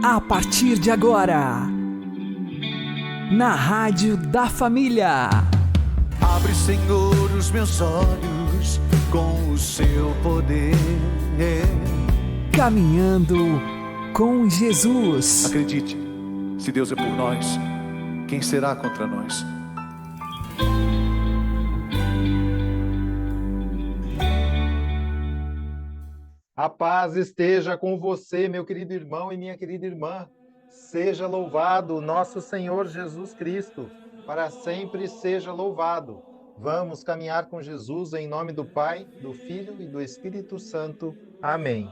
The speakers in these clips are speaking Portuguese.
A partir de agora, na Rádio da Família. Abre, Senhor, os meus olhos com o seu poder. Caminhando com Jesus. Acredite, se Deus é por nós, quem será contra nós? A paz esteja com você, meu querido irmão e minha querida irmã. Seja louvado o nosso Senhor Jesus Cristo, para sempre seja louvado. Vamos caminhar com Jesus em nome do Pai, do Filho e do Espírito Santo. Amém.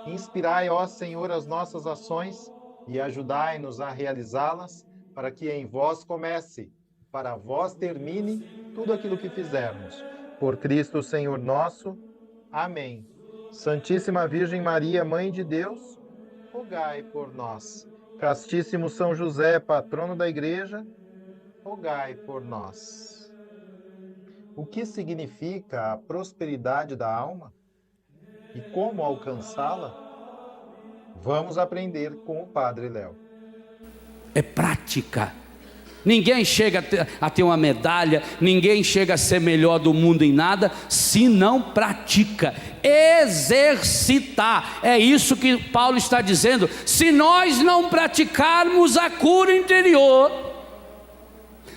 Inspirai, ó Senhor, as nossas ações e ajudai-nos a realizá-las, para que em vós comece, para vós termine tudo aquilo que fizermos. Por Cristo, Senhor nosso. Amém. Santíssima Virgem Maria, Mãe de Deus, rogai por nós. Castíssimo São José, patrono da Igreja, rogai por nós. O que significa a prosperidade da alma e como alcançá-la? Vamos aprender com o Padre Léo. É prática. Ninguém chega a ter uma medalha, ninguém chega a ser melhor do mundo em nada, se não pratica. Exercitar, é isso que Paulo está dizendo. Se nós não praticarmos a cura interior,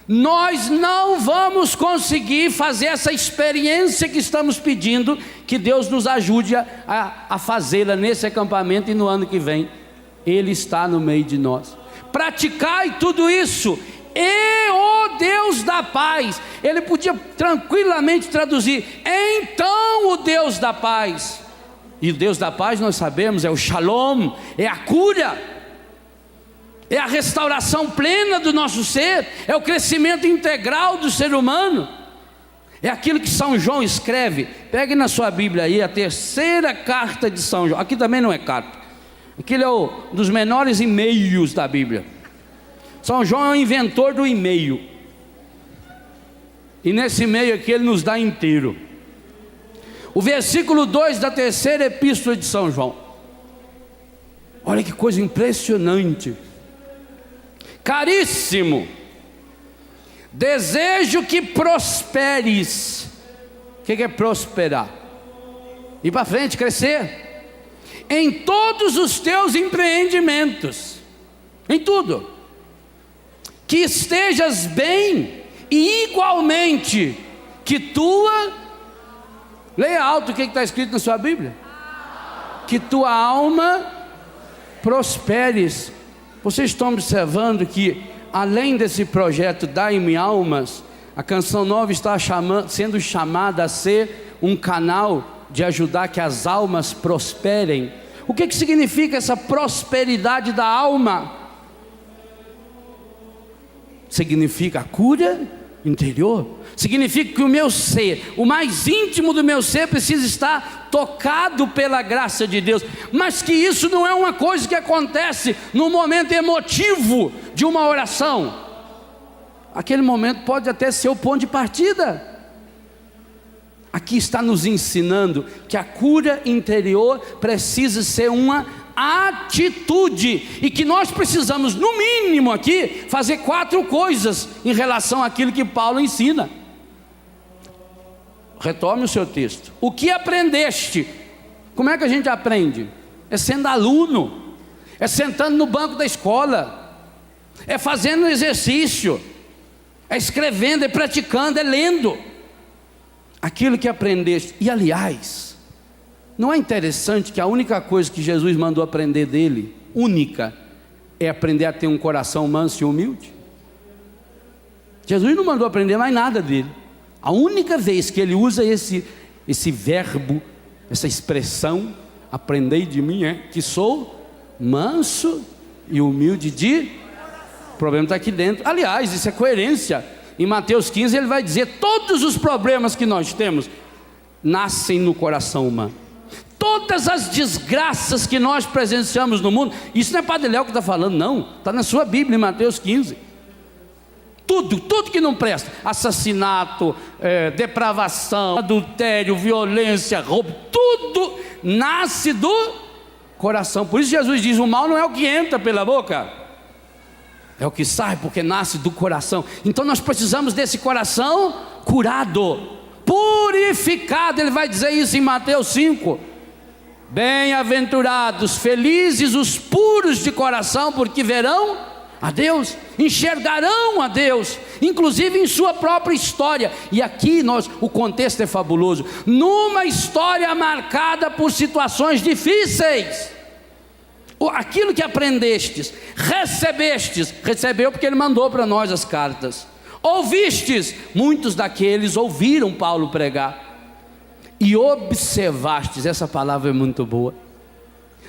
nós não vamos conseguir fazer essa experiência que estamos pedindo, que Deus nos ajude a fazê-la nesse acampamento, e no ano que vem Ele está no meio de nós. Praticai tudo isso, e o Deus da paz. Ele podia tranquilamente traduzir: então o Deus da paz. E o Deus da paz, nós sabemos, é o Shalom, é a cura, é a restauração plena do nosso ser, é o crescimento integral do ser humano. É aquilo que São João escreve. Pegue na sua Bíblia aí a terceira carta de São João. Aqui também não é carta, aquilo é um dos menores e-mails da Bíblia. São João é o inventor do e-mail, e nesse e-mail aqui ele nos dá inteiro. O versículo 2 da terceira epístola de São João, olha que coisa impressionante. Caríssimo, desejo que prosperes. O que é prosperar? Ir para frente, crescer em todos os teus empreendimentos, em tudo, que estejas bem, e igualmente que tua, leia alto o que está escrito na sua Bíblia, que tua alma prosperes. Vocês estão observando que, além desse projeto Dai-me Almas, a Canção Nova está sendo chamada a ser um canal de ajudar que as almas prosperem. O que significa essa prosperidade da alma? Significa a cura interior. Significa que o meu ser, o mais íntimo do meu ser, precisa estar tocado pela graça de Deus. Mas que isso não é uma coisa que acontece no momento emotivo de uma oração. Aquele momento pode até ser o ponto de partida. Aqui está nos ensinando que a cura interior precisa ser uma atitude, e que nós precisamos, no mínimo aqui, fazer 4 coisas em relação àquilo que Paulo ensina. Retome o seu texto. O que aprendeste? Como é que a gente aprende? É sendo aluno, é sentando no banco da escola, é fazendo exercício, é escrevendo, é praticando, é lendo aquilo que aprendeste. E aliás, não é interessante que a única coisa que Jesus mandou aprender dele, única, é aprender a ter um coração manso e humilde? Jesus não mandou aprender mais nada dele. A única vez que ele usa esse verbo, essa expressão, aprendei de mim, é que sou manso e humilde de... O problema está aqui dentro. Aliás, isso é coerência. Em Mateus 15 ele vai dizer: todos os problemas que nós temos nascem no coração humano. Todas as desgraças que nós presenciamos no mundo, isso não é Padre Léo que está falando, não, está na sua Bíblia, em Mateus 15. Tudo que não presta, assassinato, depravação, adultério, violência, roubo, tudo nasce do coração. Por isso Jesus diz: o mal não é o que entra pela boca, é o que sai, porque nasce do coração. Então nós precisamos desse coração curado, purificado. Ele vai dizer isso em Mateus 5: bem-aventurados, felizes os puros de coração, porque verão a Deus, enxergarão a Deus, inclusive em sua própria história. E aqui o contexto é fabuloso, numa história marcada por situações difíceis. Aquilo que aprendestes, recebeu porque ele mandou para nós as cartas. Ouvistes, muitos daqueles ouviram Paulo pregar. E observastes, essa palavra é muito boa.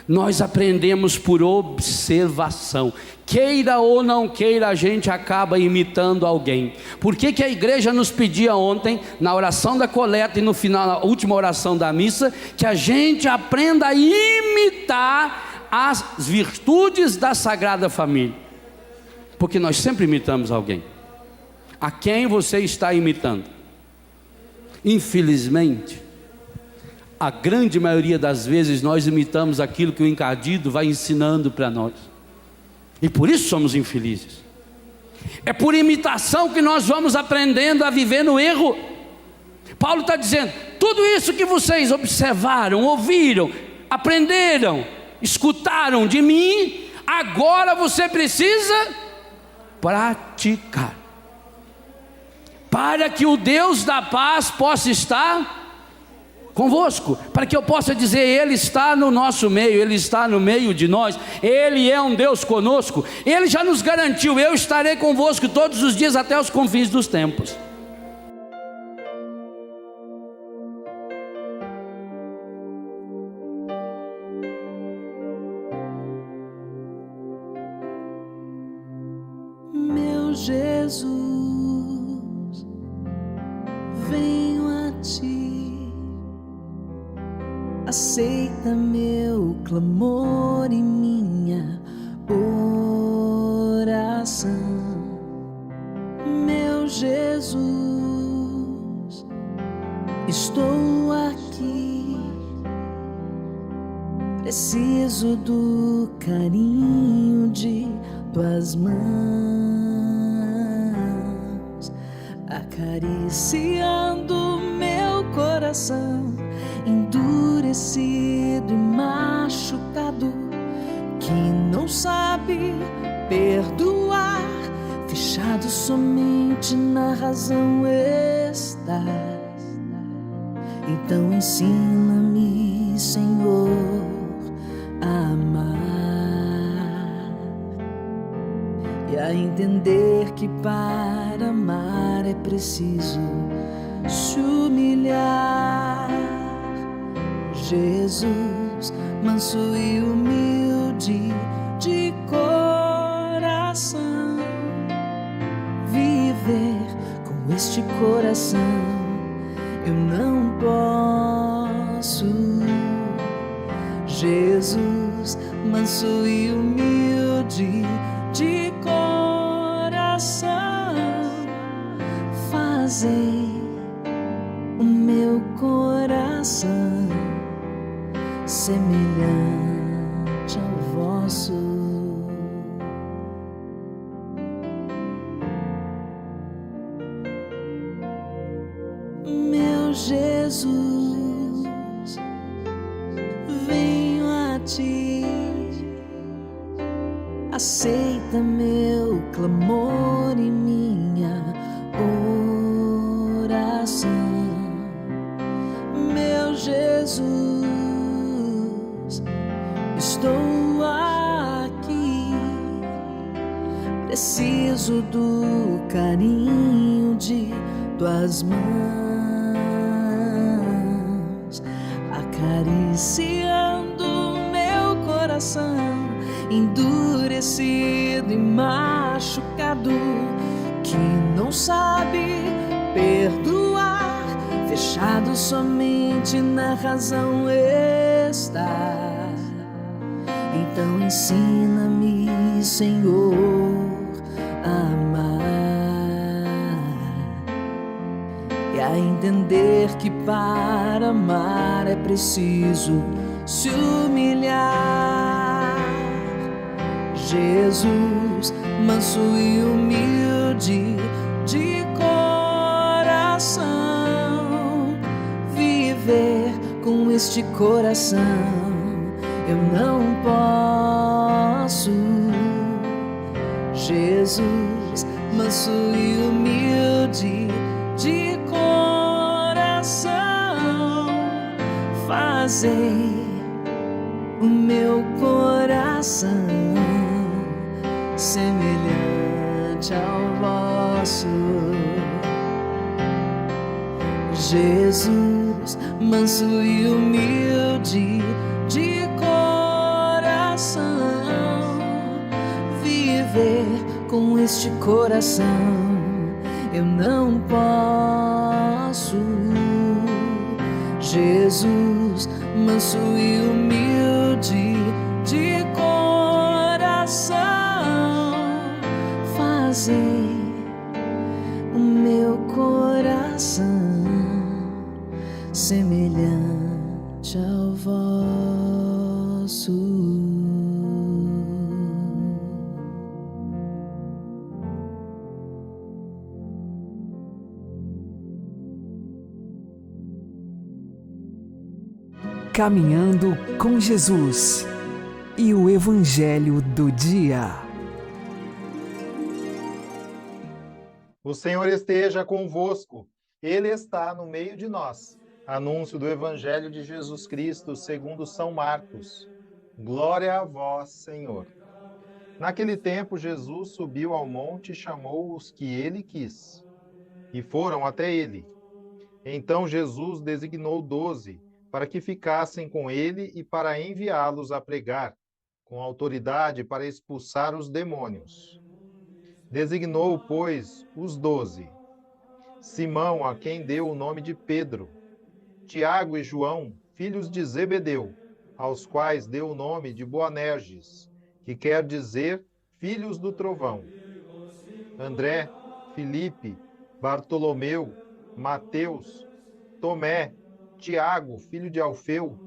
Nós aprendemos por observação. Queira ou não queira, a gente acaba imitando alguém. Por que a igreja nos pedia ontem, na oração da coleta e no final, na última oração da missa, que a gente aprenda a imitar as virtudes da Sagrada Família? Porque nós sempre imitamos alguém. A quem você está imitando? Infelizmente, a grande maioria das vezes nós imitamos aquilo que o encardido vai ensinando para nós, e por isso somos infelizes. É por imitação que nós vamos aprendendo a viver no erro. Paulo está dizendo: tudo isso que vocês observaram, ouviram, aprenderam, escutaram de mim, agora você precisa praticar, para que o Deus da paz possa estar convosco, para que eu possa dizer: Ele está no nosso meio, Ele está no meio de nós, Ele é um Deus conosco. Ele já nos garantiu: eu estarei convosco todos os dias até os confins dos tempos. Meu Jesus, venho a Ti. Aceita meu clamor e minha oração. Meu Jesus, estou aqui, preciso do carinho de Tuas mãos, acariciando meu coração endurecido e machucado, que não sabe perdoar, fechado somente na razão está. Então ensina-me, Senhor, a amar e a entender que para amar é preciso se humilhar. Jesus, manso e humilde de coração, viver com este coração eu não posso. Jesus, manso e humilde de coração, fazei o meu coração semelhante ao vosso. Meu Jesus, venho a Ti. Aceita meu clamor e minha oração. Meu Jesus, estou aqui, preciso do carinho de Tuas mãos, acariciando meu coração endurecido e machucado, que não sabe perdoar, fechado somente na razão está. Então ensina-me, Senhor, a amar e a entender que para amar é preciso se humilhar. Jesus, manso e humilde de coração, viver com este coração eu não posso. Jesus, manso e humilde de coração, fazei o meu coração semelhante ao vosso. Jesus, manso e humilde de coração, viver com este coração eu não posso. Jesus, manso e humilde de coração, fazei o meu coração semelhante ao vosso. Caminhando com Jesus e o Evangelho do Dia. O Senhor esteja convosco, Ele está no meio de nós. Anúncio do Evangelho de Jesus Cristo segundo São Marcos. Glória a vós, Senhor. Naquele tempo, Jesus subiu ao monte e chamou os que ele quis, e foram até ele. Então Jesus designou 12, para que ficassem com ele e para enviá-los a pregar, com autoridade para expulsar os demônios. Designou, pois, os 12. Simão, a quem deu o nome de Pedro, Tiago e João, filhos de Zebedeu, aos quais deu o nome de Boanerges, que quer dizer filhos do trovão. André, Filipe, Bartolomeu, Mateus, Tomé, Tiago, filho de Alfeu,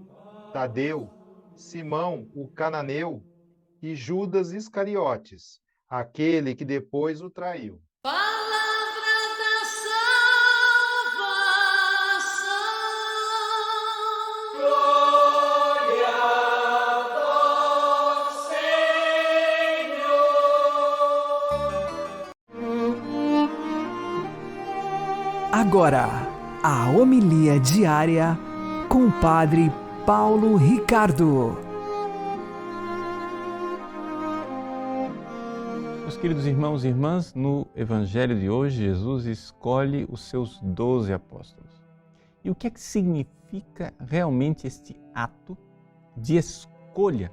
Tadeu, Simão, o cananeu, e Judas Iscariotes, aquele que depois o traiu. Palavra da salvação. Glória ao Senhor. Agora, a homilia diária com o Padre Paulo Ricardo. Meus queridos irmãos e irmãs, no Evangelho de hoje, Jesus escolhe os seus 12 apóstolos. E o que é que significa realmente este ato de escolha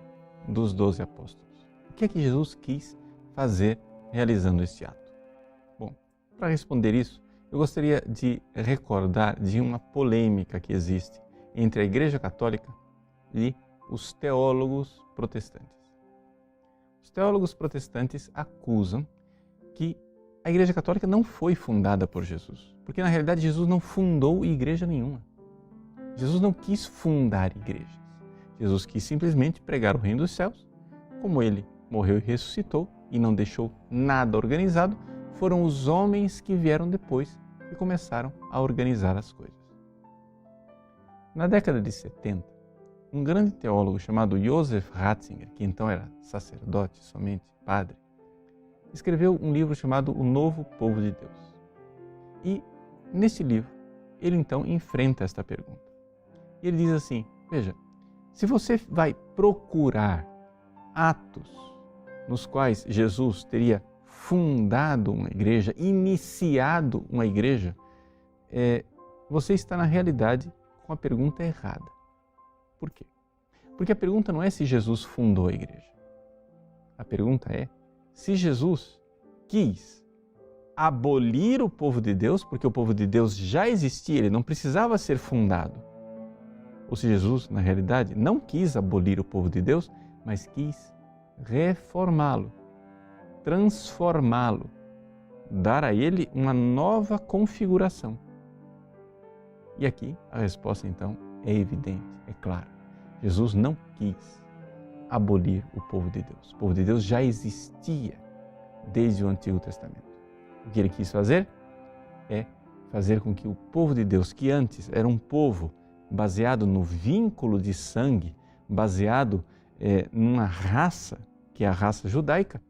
dos 12 apóstolos? O que é que Jesus quis fazer realizando este ato? Bom, para responder isso, eu gostaria de recordar de uma polêmica que existe entre a Igreja Católica e os teólogos protestantes. Os teólogos protestantes acusam que a Igreja Católica não foi fundada por Jesus, porque na realidade Jesus não fundou igreja nenhuma. Jesus não quis fundar igrejas. Jesus quis simplesmente pregar o reino dos céus. Como ele morreu e ressuscitou e não deixou nada organizado, foram os homens que vieram depois e começaram a organizar as coisas. Na década de 70, um grande teólogo chamado Joseph Ratzinger, que então era sacerdote, somente padre, escreveu um livro chamado O Novo Povo de Deus. E nesse livro, ele então enfrenta esta pergunta. E ele diz assim, veja, se você vai procurar atos nos quais Jesus teria fundado uma igreja, iniciado uma igreja, você está na realidade com a pergunta errada. Por quê? Porque a pergunta não é se Jesus fundou a igreja. A pergunta é se Jesus quis abolir o povo de Deus, porque o povo de Deus já existia, ele não precisava ser fundado. Ou se Jesus, na realidade, não quis abolir o povo de Deus, mas quis reformá-lo, transformá-lo, dar a ele uma nova configuração. E aqui a resposta então é evidente, é clara. Jesus não quis abolir o povo de Deus. O povo de Deus já existia desde o Antigo Testamento. O que ele quis fazer é fazer com que o povo de Deus, que antes era um povo baseado no vínculo de sangue, baseado numa raça, que é a raça judaica,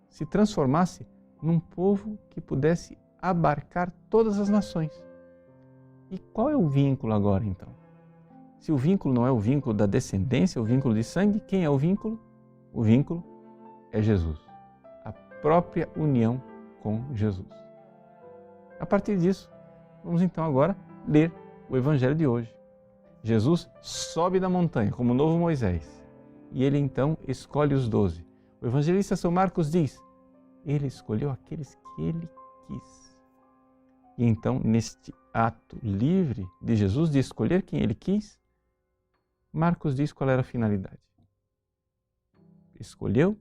se transformasse num povo que pudesse abarcar todas as nações. E qual é o vínculo agora, então? Se o vínculo não é o vínculo da descendência, o vínculo de sangue, quem é o vínculo? O vínculo é Jesus, a própria união com Jesus. A partir disso, vamos então agora ler o Evangelho de hoje. Jesus sobe da montanha como o novo Moisés e ele então escolhe os 12. O evangelista São Marcos diz, ele escolheu aqueles que ele quis. E então, neste ato livre de Jesus de escolher quem ele quis, Marcos diz qual era a finalidade. Escolheu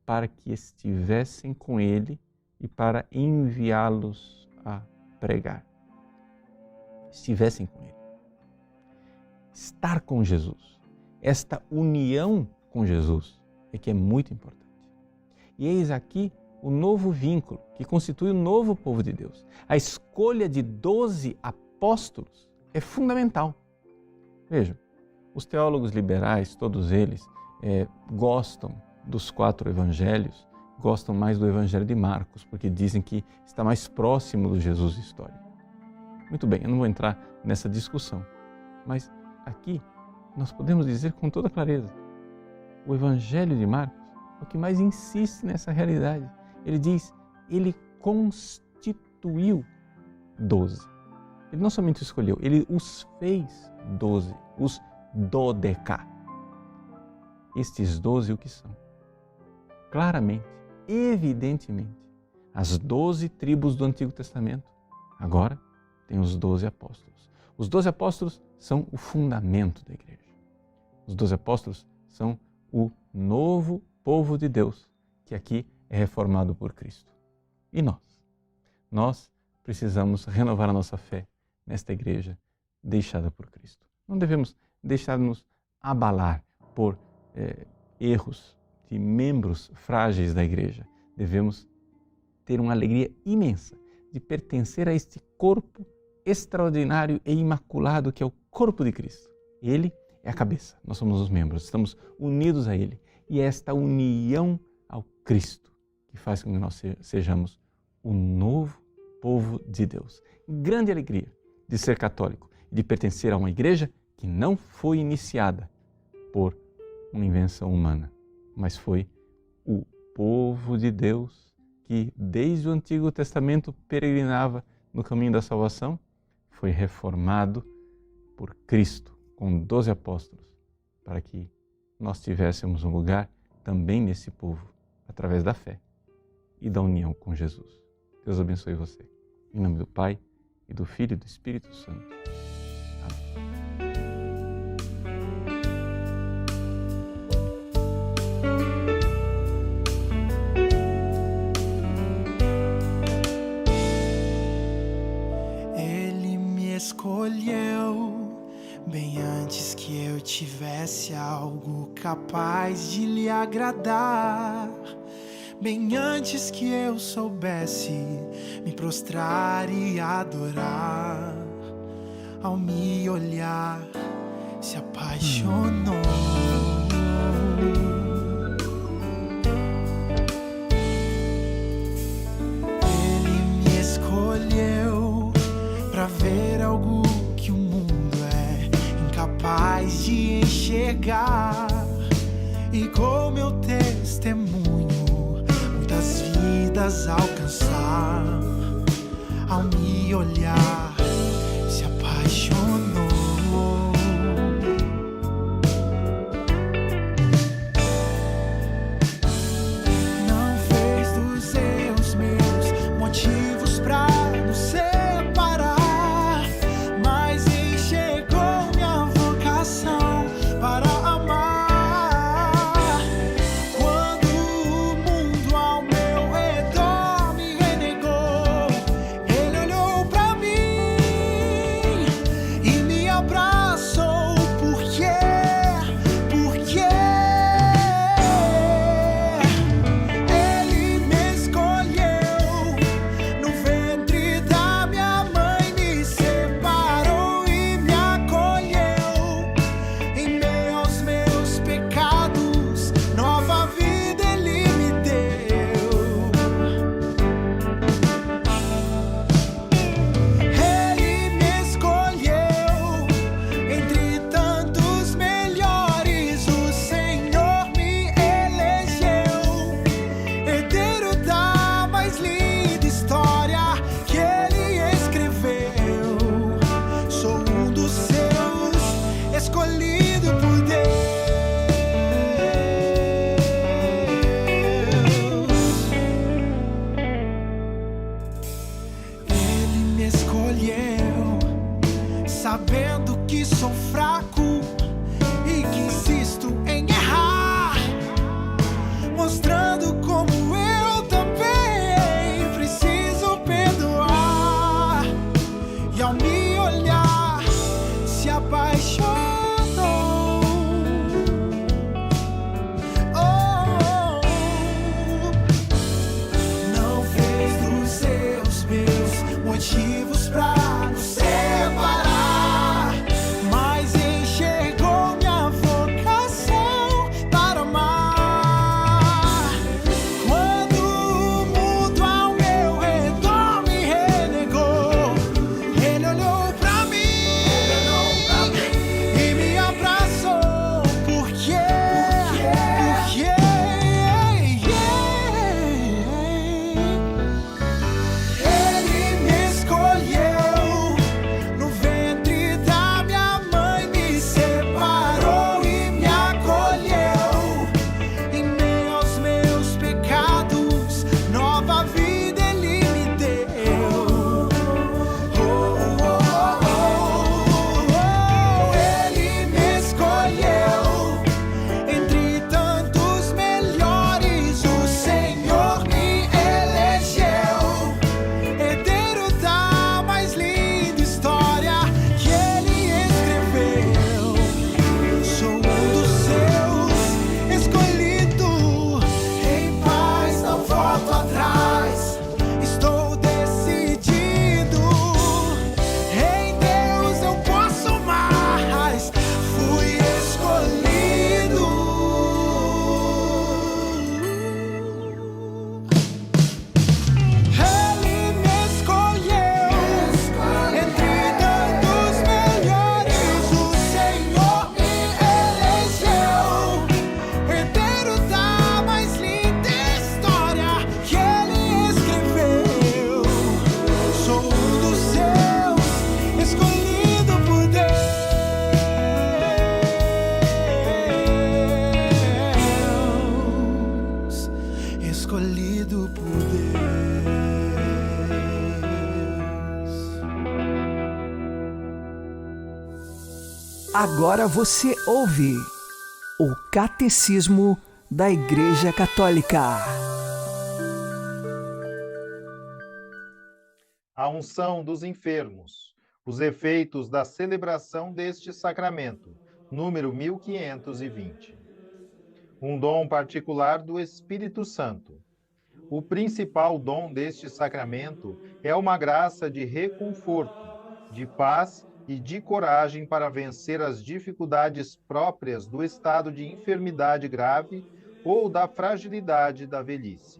para que estivessem com ele e para enviá-los a pregar. Estivessem com ele. Estar com Jesus, esta união com Jesus é que é muito importante. E eis aqui o novo vínculo que constitui o novo povo de Deus. A escolha de 12 apóstolos é fundamental. Vejam, os teólogos liberais, todos eles, gostam dos 4 evangelhos, gostam mais do evangelho de Marcos, porque dizem que está mais próximo do Jesus histórico. Muito bem, eu não vou entrar nessa discussão, mas aqui nós podemos dizer com toda clareza, o evangelho de Marcos é o que mais insiste nessa realidade. Ele diz, ele constituiu 12. Ele não somente escolheu, ele os fez 12, os dodeca. Estes 12 o que são? Claramente, evidentemente, as 12 tribos do Antigo Testamento. Agora tem os 12 apóstolos. Os 12 apóstolos são o fundamento da igreja. Os 12 apóstolos são o novo povo de Deus, que aqui é reformado por Cristo. E nós? Nós precisamos renovar a nossa fé nesta igreja deixada por Cristo. Não devemos deixar-nos abalar por erros de membros frágeis da igreja. Devemos ter uma alegria imensa de pertencer a este corpo extraordinário e imaculado que é o corpo de Cristo. Ele é a cabeça, nós somos os membros, estamos unidos a Ele. E é esta união ao Cristo que faz com que nós sejamos o novo povo de Deus. Grande alegria de ser católico e de pertencer a uma igreja que não foi iniciada por uma invenção humana, mas foi o povo de Deus que desde o Antigo Testamento peregrinava no caminho da salvação, foi reformado por Cristo com 12 apóstolos, para que nós tivéssemos um lugar também nesse povo, através da fé e da união com Jesus. Deus abençoe você. Em nome do Pai, e do Filho e do Espírito Santo. Ele me escolheu bem antes que eu tivesse algo capaz de lhe agradar. Bem antes que eu soubesse me prostrar e adorar, ao me olhar, se apaixonou. Ele me escolheu pra ver algo que o mundo é incapaz de enxergar, e com meu testemunho muitas vidas alcançar. Ao me olhar, se apaixonou. Não fez dos erros meus motivos pra nos separar, mas enxergou minha vocação para amar. Meu redor me renegou, ele olhou pra mim mostrando como eu também preciso perdoar. E ao me olhar, se apaixonou. Não fez dos seus meus motivos pra nos separar, mas enxergou minha vocação para amar. Quando o mundo ao meu redor me renegou, Ele olhou pra mim e me abraçou. Por quê? Ele me escolheu no ventre da minha mãe, me separou e me acolheu. Em meio aos meus pecados, nova vida Ele me deu. Ele me escolheu entre tantos melhores, o Senhor me elegeu, herdeiro da mais linda história que Ele escreveu. Sou um dos seus escolhido, em paz não volto atrás. Estou decidido, em Deus eu posso mais. Fui escolhido. Ele me escolheu entre tantos melhores, o Senhor me elegeu, herdeiro da mais linda história que Ele escreveu. Sou um dos seus, escolhido por Deus, escolhido por Deus. Agora você ouve o Catecismo da Igreja Católica. A unção dos enfermos. Os efeitos da celebração deste sacramento. Número 1520. Um dom particular do Espírito Santo. O principal dom deste sacramento é uma graça de reconforto, de paz e de coragem para vencer as dificuldades próprias do estado de enfermidade grave ou da fragilidade da velhice.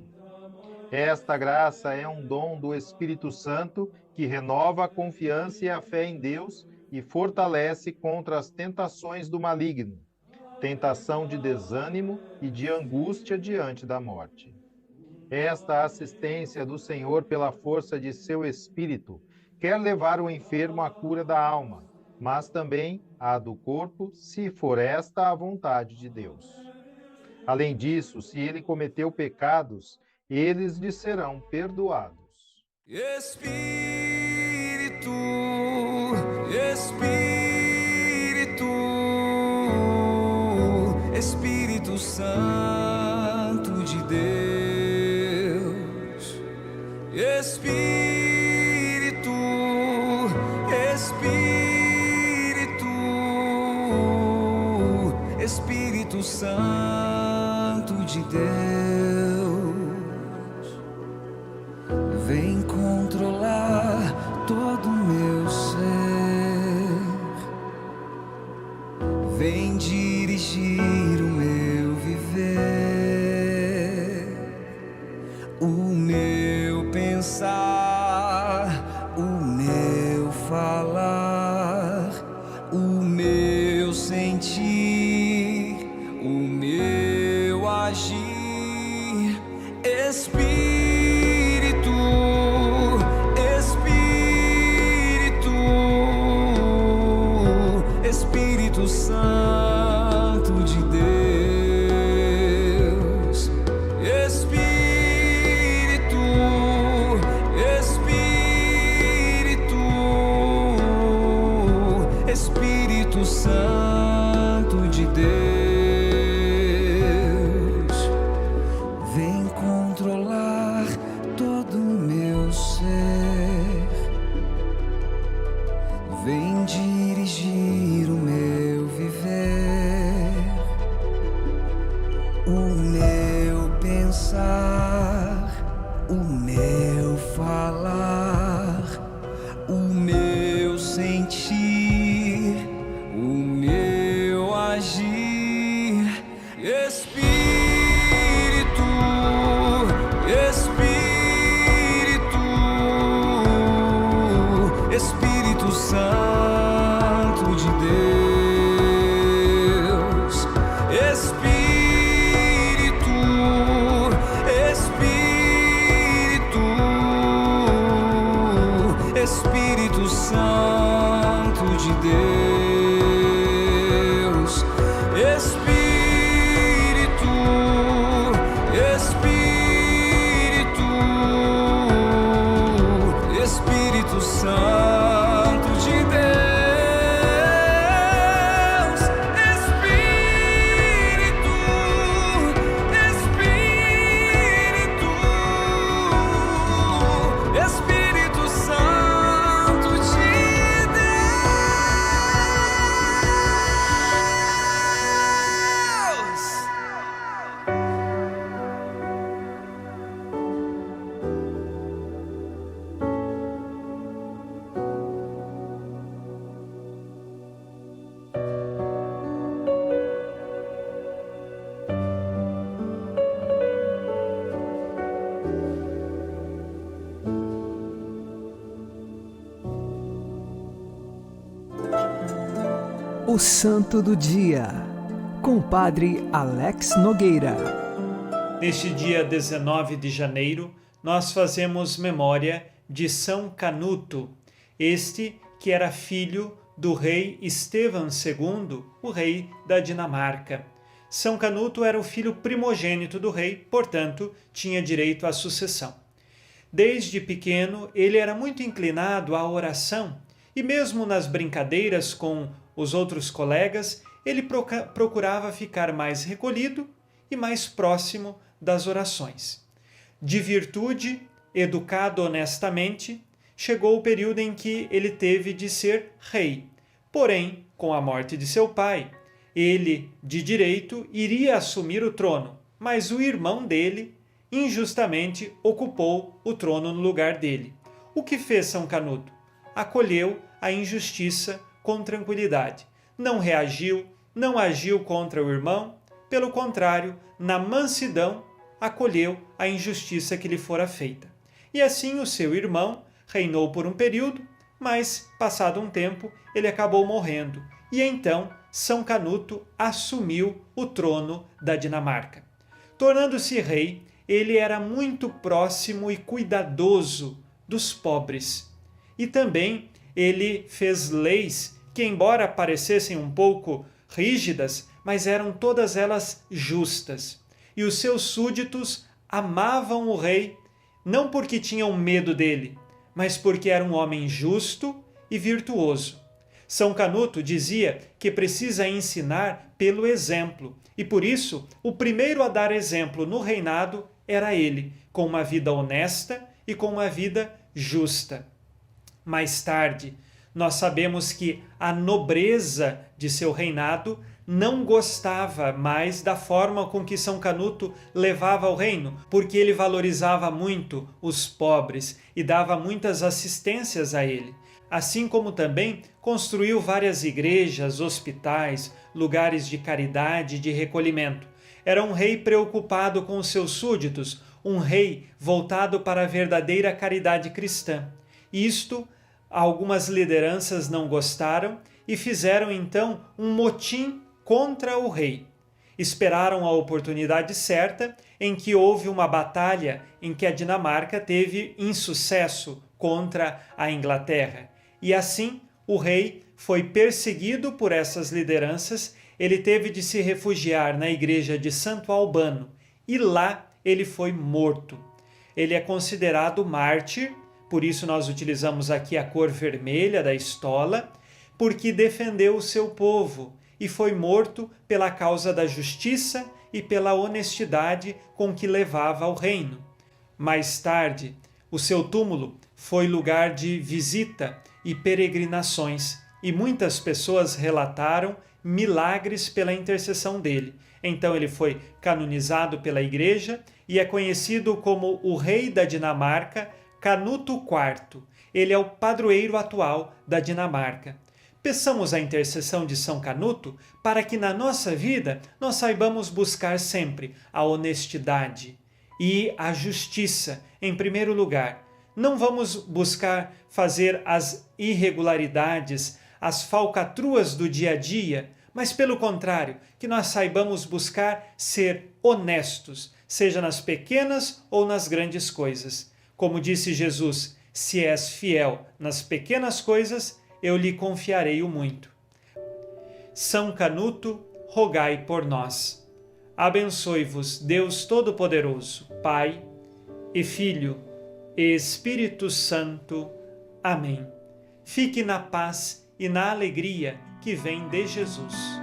Esta graça é um dom do Espírito Santo que renova a confiança e a fé em Deus e fortalece contra as tentações do maligno, tentação de desânimo e de angústia diante da morte. Esta assistência do Senhor pela força de seu Espírito quer levar o enfermo à cura da alma, mas também à do corpo, se for esta a vontade de Deus. Além disso, se ele cometeu pecados, eles lhe serão perdoados. Espírito, Espírito Santo de Deus, Espírito, Espírito Santo de Deus, vem controlar todo o meu ser, vem dirigir o meu viver, o meu pensar, o meu falar, o meu sentir, o meu agir. Espírito, Espírito Santo de Deus, Espírito, Espírito Santo de Deus, vem controlar todo o meu ser, vem dirigir o meu viver, o meu pensar, o meu falar, o meu sentir, o meu agir. Espírito, Espírito, Espírito Santo de Deus, Espírito, Espírito, Espírito Santo de Deus, Espírito, Espírito, Espírito Santo de Deus, Espírito, Espírito, Espírito Santo de Deus. O Santo do Dia, com o Padre Alex Nogueira. Neste dia 19 de janeiro, nós fazemos memória de São Canuto, este que era filho do rei Estevão II, o rei da Dinamarca. São Canuto era o filho primogênito do rei, portanto, tinha direito à sucessão. Desde pequeno, ele era muito inclinado à oração e mesmo nas brincadeiras com os outros colegas, ele procurava ficar mais recolhido e mais próximo das orações. De virtude, educado honestamente, chegou o período em que ele teve de ser rei. Porém, com a morte de seu pai, ele, de direito, iria assumir o trono, mas o irmão dele, injustamente, ocupou o trono no lugar dele. O que fez São Canuto? Acolheu a injustiça com tranquilidade. Não reagiu, não agiu contra o irmão, pelo contrário, na mansidão, acolheu a injustiça que lhe fora feita. E assim o seu irmão reinou por um período, mas, passado um tempo, ele acabou morrendo. E então, São Canuto assumiu o trono da Dinamarca. Tornando-se rei, ele era muito próximo e cuidadoso dos pobres. E também ele fez leis que, embora parecessem um pouco rígidas, mas eram todas elas justas. E os seus súditos amavam o rei, não porque tinham medo dele, mas porque era um homem justo e virtuoso. São Canuto dizia que precisa ensinar pelo exemplo, e por isso o primeiro a dar exemplo no reinado era ele, com uma vida honesta e com uma vida justa. Mais tarde, nós sabemos que a nobreza de seu reinado não gostava mais da forma com que São Canuto levava o reino, porque ele valorizava muito os pobres e dava muitas assistências a ele. Assim como também construiu várias igrejas, hospitais, lugares de caridade e de recolhimento. Era um rei preocupado com os seus súditos, um rei voltado para a verdadeira caridade cristã. Isto algumas lideranças não gostaram e fizeram então um motim contra o rei. Esperaram a oportunidade certa, em que houve uma batalha em que a Dinamarca teve insucesso contra a Inglaterra. E assim o rei foi perseguido por essas lideranças, ele teve de se refugiar na igreja de Santo Albano e lá ele foi morto. Ele é considerado mártir, por isso nós utilizamos aqui a cor vermelha da estola, porque defendeu o seu povo e foi morto pela causa da justiça e pela honestidade com que levava ao reino. Mais tarde, o seu túmulo foi lugar de visita e peregrinações, e muitas pessoas relataram milagres pela intercessão dele. Então ele foi canonizado pela Igreja e é conhecido como o rei da Dinamarca, Canuto IV. Ele é o padroeiro atual da Dinamarca. Peçamos a intercessão de São Canuto para que na nossa vida nós saibamos buscar sempre a honestidade e a justiça em primeiro lugar. Não vamos buscar fazer as irregularidades, as falcatruas do dia a dia, mas pelo contrário, que nós saibamos buscar ser honestos, seja nas pequenas ou nas grandes coisas. Como disse Jesus, se és fiel nas pequenas coisas, eu lhe confiarei o muito. São Canuto, rogai por nós. Abençoe-vos Deus Todo-Poderoso, Pai e Filho e Espírito Santo. Amém. Fique na paz e na alegria que vem de Jesus.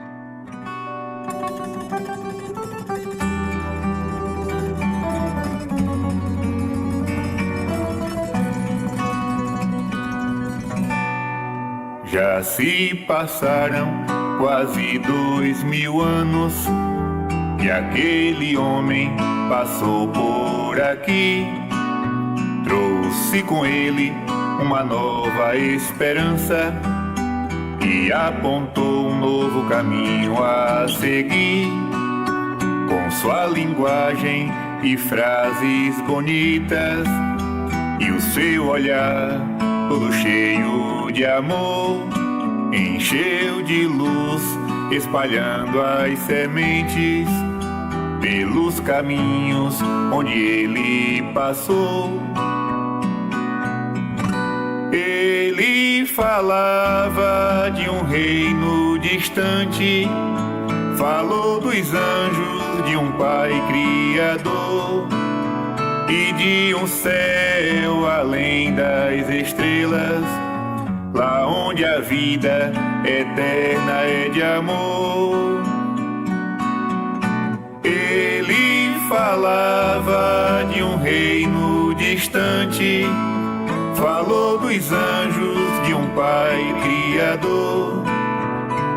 Já se passaram quase 2000 anos que aquele homem passou por aqui. Trouxe com ele uma nova esperança e apontou um novo caminho a seguir. Com sua linguagem e frases bonitas e o seu olhar todo cheio de amor, encheu de luz, espalhando as sementes pelos caminhos onde ele passou. Ele falava de um reino distante, falou dos anjos, de um Pai Criador e de um céu além das estrelas, lá onde a vida eterna é de amor. Ele falava de um reino distante, falou dos anjos, de um Pai Criador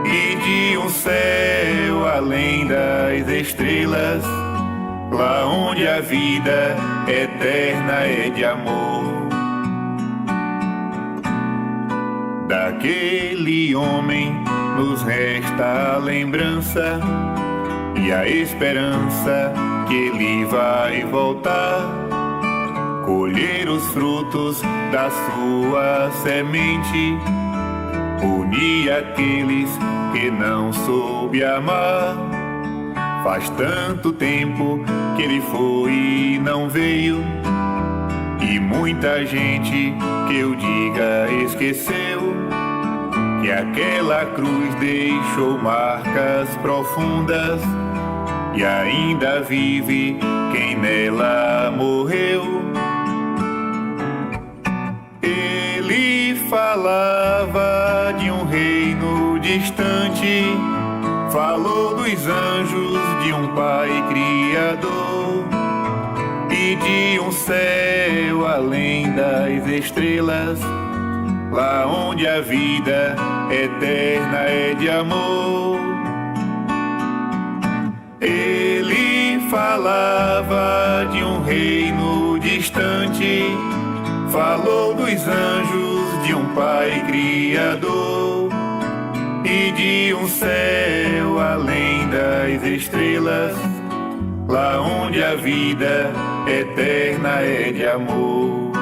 e de um céu além das estrelas, lá onde a vida eterna é de amor. Daquele homem nos resta a lembrança e a esperança que ele vai voltar, colher os frutos da sua semente, unir aqueles que não soube amar. Faz tanto tempo que ele foi e não veio, e muita gente que eu diga esqueceu que aquela cruz deixou marcas profundas e ainda vive quem nela morreu. Ele falava de um reino distante, falou dos anjos, de um Pai Criador e de um céu além das estrelas, lá onde a vida eterna é de amor. Ele falava de um reino distante, falou dos anjos, de um Pai Criador e de um céu além das estrelas, lá onde a vida eterna é de amor.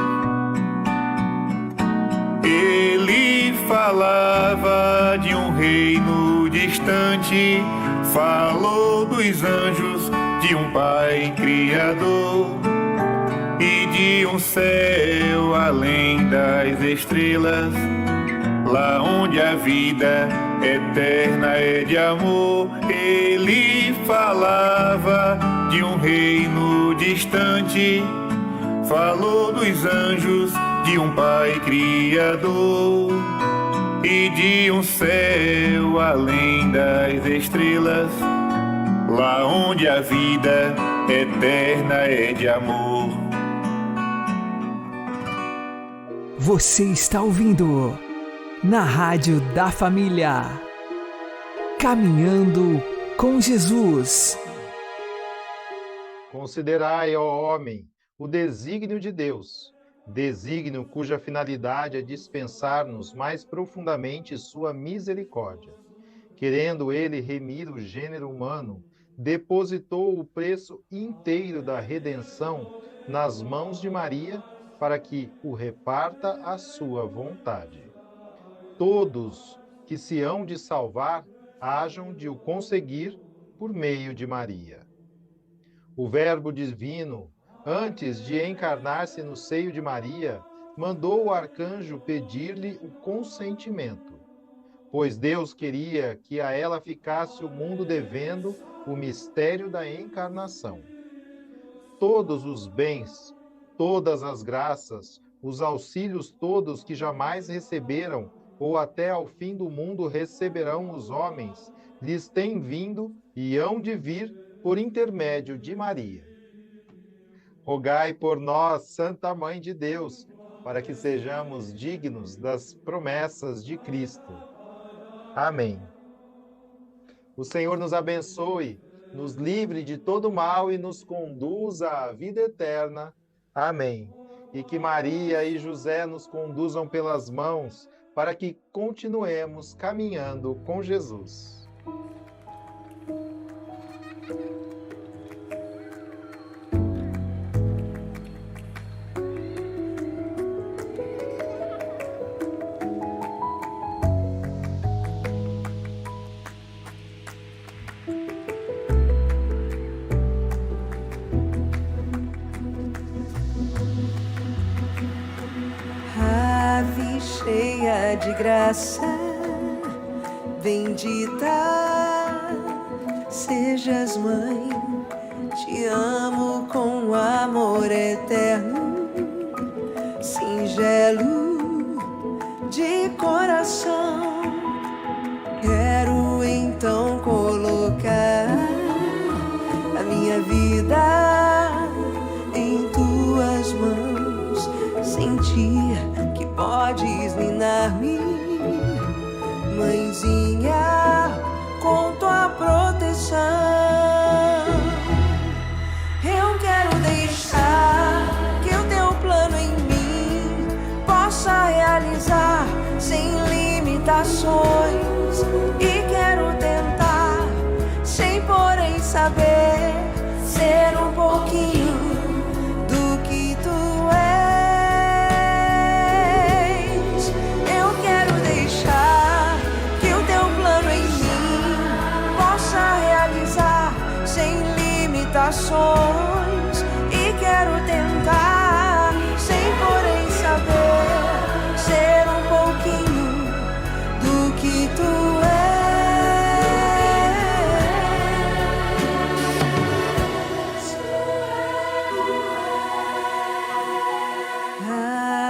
Ele falava de um reino distante, falou dos anjos, de um Pai Criador e de um céu além das estrelas, lá onde a vida eterna é de amor. Ele falava de um reino distante, falou dos anjos, de um Pai Criador e de um céu além das estrelas, lá onde a vida eterna é de amor. Você está ouvindo na Rádio da Família. Caminhando com Jesus. Considerai, ó homem, o desígnio de Deus, desígnio cuja finalidade é dispensar-nos mais profundamente sua misericórdia. Querendo ele remir o gênero humano, depositou o preço inteiro da redenção nas mãos de Maria, para que o reparta à sua vontade. Todos que se hão de salvar, hajam de o conseguir por meio de Maria. O Verbo divino, antes de encarnar-se no seio de Maria, mandou o arcanjo pedir-lhe o consentimento, pois Deus queria que a ela ficasse o mundo devendo o mistério da encarnação. Todos os bens, todas as graças, os auxílios todos que jamais receberam ou até ao fim do mundo receberão os homens, lhes têm vindo e hão de vir por intermédio de Maria. Rogai por nós, Santa Mãe de Deus, para que sejamos dignos das promessas de Cristo. Amém. O Senhor nos abençoe, nos livre de todo mal e nos conduza à vida eterna. Amém. E que Maria e José nos conduzam pelas mãos para que continuemos caminhando com Jesus. Ave cheia de graça, bendita sejas, mãe, te amo com amor eterno, singelo de coração. Quero então colocar a minha vida em tuas mãos, sentir que podes ninar-me, mãezinha, com tua proteção. Eu quero deixar que o teu plano em mim possa realizar sem limitações, e quero tentar, sem porém saber, ser um pouquinho do que tu és. Eu quero deixar que o teu plano em mim possa realizar sem limitações, e quero tentar, sem porém saber, ser um pouquinho do que tu és.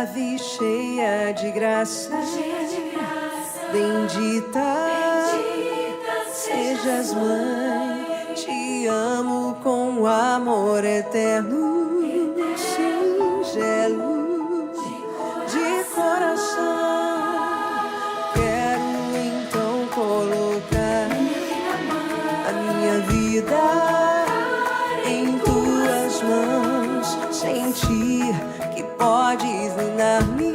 Ave cheia de graça, bendita sejas, mãe, te amo com amor eterno, singelo de coração. Quero então colocar a minha vida em tuas mãos, sentir que podes ninar-me,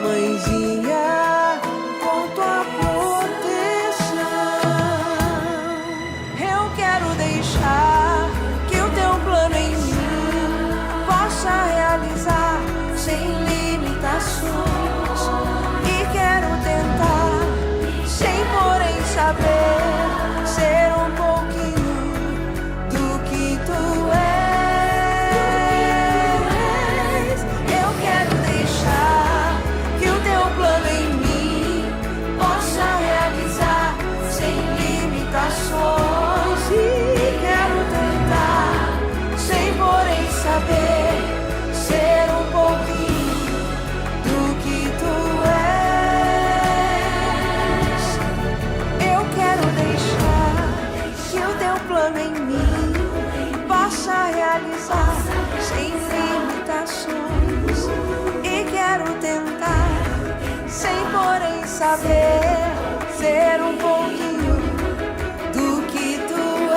mãezinha, com tua proteção. Eu quero deixar que o teu plano em mim possa realizar sem limitações, e quero tentar, sem porém saber, ser um pouquinho do que tu és. Eu quero deixar que o teu saber ser um pouquinho do que tu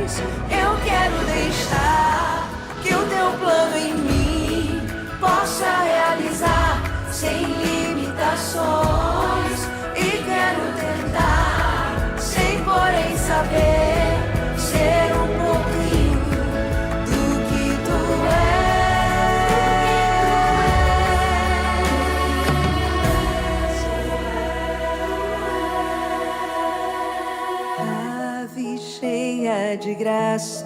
és. Eu quero deixar que o teu plano em mim possa realizar sem limitações. E quero tentar, sem porém saber, ser um pouquinho do que tu és. Ave cheia de graça,